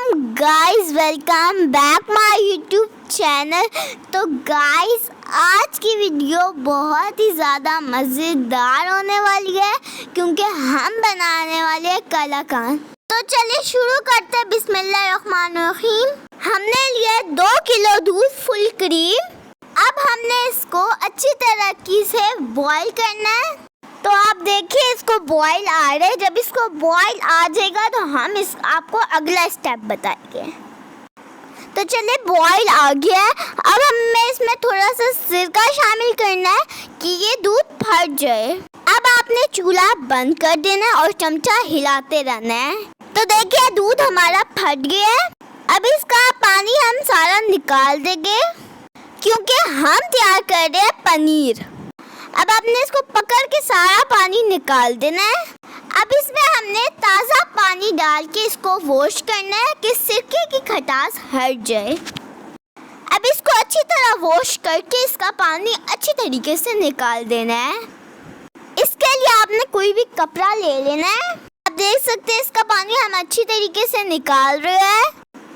Guys, welcome back my YouTube channel. तो guys, आज की वीडियो बहुत ही ज़्यादा मज़ेदार होने वाली है क्योंकि हम बनाने वाले हैं कलाकंद। तो चलिए शुरू करते हैं। बिस्मिल्लाहिर्रहमानिर्रहीम। हमने लिया 2 किलो दूध फुल क्रीम। अब हमने इसको अच्छी तरीके से बॉईल करना है। तो आप देखिए इसको बॉईल आ रहे हैं। जब इसको बॉईल आ जाएगा तो हम आपको अगला स्टेप बताएंगे। तो चलिए बॉईल आ गया है। अब हमें इसमें थोड़ा सा सिरका शामिल करना है कि ये दूध फट जाए। अब आपने चूल्हा बंद कर देना है और चमचा हिलाते रहना है। तो देखिए दूध हमारा फट गया है। अब इसका पानी हम सारा निकाल देंगे क्योंकि हम तैयार कर रहे हैं पनीर। अब आपने इसको पकड़ के सारा पानी निकाल देना है। अब इसमें हमने ताज़ा पानी डाल के इसको वॉश करना है कि सिरके की खटास हट जाए। अब इसको अच्छी तरह वॉश करके इसका पानी अच्छी तरीके से निकाल देना है। इसके लिए आपने कोई भी कपड़ा ले लेना है। आप देख सकते हैं इसका पानी हम अच्छी तरीके से निकाल रहे हैं।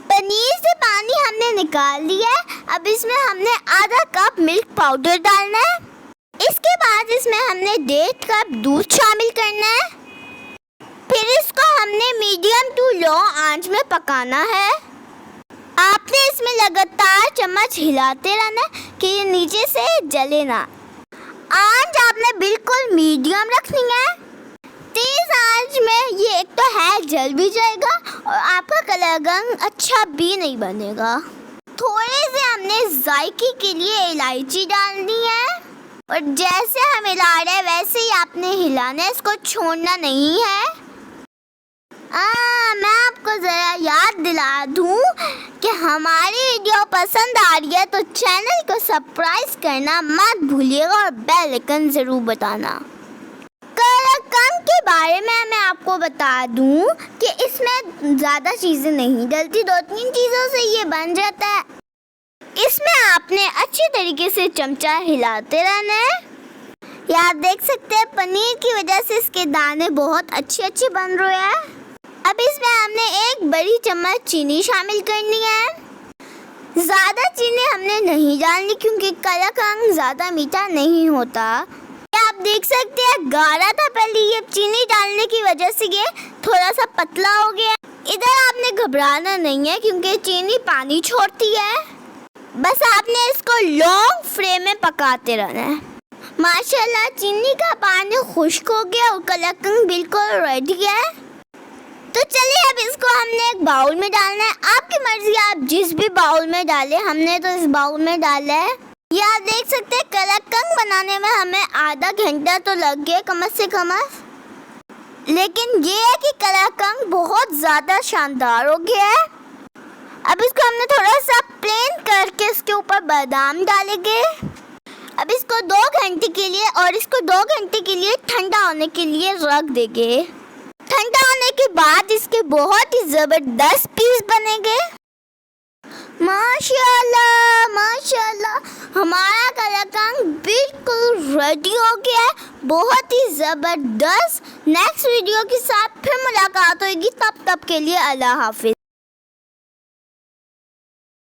पनीर से पानी हमने निकाल लिया है। अब इसमें हमने आधा कप मिल्क पाउडर डालना है। इसके बाद इसमें हमने 1.5 कप दूध शामिल करना है। फिर इसको हमने मीडियम टू लो आंच में पकाना है। आपने इसमें लगातार चम्मच हिलाते रहना है कि ये नीचे से जले ना। आंच आपने बिल्कुल मीडियम रखनी है। तेज आंच में ये एक तो है जल भी जाएगा और आपका कलाकंद अच्छा भी नहीं बनेगा। थोड़े से हमने जायके के लिए इलायची डालनी है और जैसे हम हिला रहे हैं वैसे ही आपने हिलाना है, इसको छोड़ना नहीं है। मैं आपको ज़रा याद दिला दूँ कि हमारी वीडियो पसंद आ रही है तो चैनल को सब्सक्राइब करना मत भूलिएगा और बेल आइकन ज़रूर बताना। कलाकंद के बारे में मैं आपको बता दूँ कि इसमें ज़्यादा चीज़ें नहीं डलती, 2-3 चीज़ों से ये बन जाता है। इसमें आपने अच्छी तरीके से चमचा हिलाते रहना है। ये आप देख सकते हैं पनीर की वजह से इसके दाने बहुत अच्छे बन रहे हैं। अब इसमें हमने 1 बड़ी चम्मच चीनी शामिल करनी है। ज़्यादा चीनी हमने नहीं डालनी क्योंकि कलाकंद ज़्यादा मीठा नहीं होता। ये आप देख सकते हैं गाढ़ा था पहले, ये चीनी डालने की वजह से ये थोड़ा सा पतला हो गया। इधर आपने घबराना नहीं है क्योंकि चीनी पानी छोड़ती है। बस आपने इसको लॉन्ग फ्लेम में पकाते रहना है। माशाल्लाह चीनी का पानी खुश्क हो गया और कलाकंद बिल्कुल रेडी है। तो चलिए अब इसको हमने एक बाउल में डालना है। आपकी मर्जी, आप जिस भी बाउल में डालें। हमने तो इस बाउल में डाला है। ये आप देख सकते हैं कलाकंद बनाने में हमें आधा घंटा तो लग गया कम से कम। लेकिन ये है कि कलाकंद बहुत ज़्यादा शानदार हो गया है। अब इसको हमने थोड़ा सा प्लेन करके इसके ऊपर बादाम डालेंगे। अब इसको 2 घंटे के लिए और इसको 2 घंटे के लिए ठंडा होने के लिए रख देंगे। ठंडा होने के बाद इसके बहुत ही ज़बरदस्त पीस बनेंगे। माशाल्लाह माशाल्लाह हमारा कलाकंद बिल्कुल रेडी हो गया है, बहुत ही ज़बरदस्त। नेक्स्ट वीडियो के साथ फिर मुलाकात होगी, तब के लिए अल्लाह हाफिज़।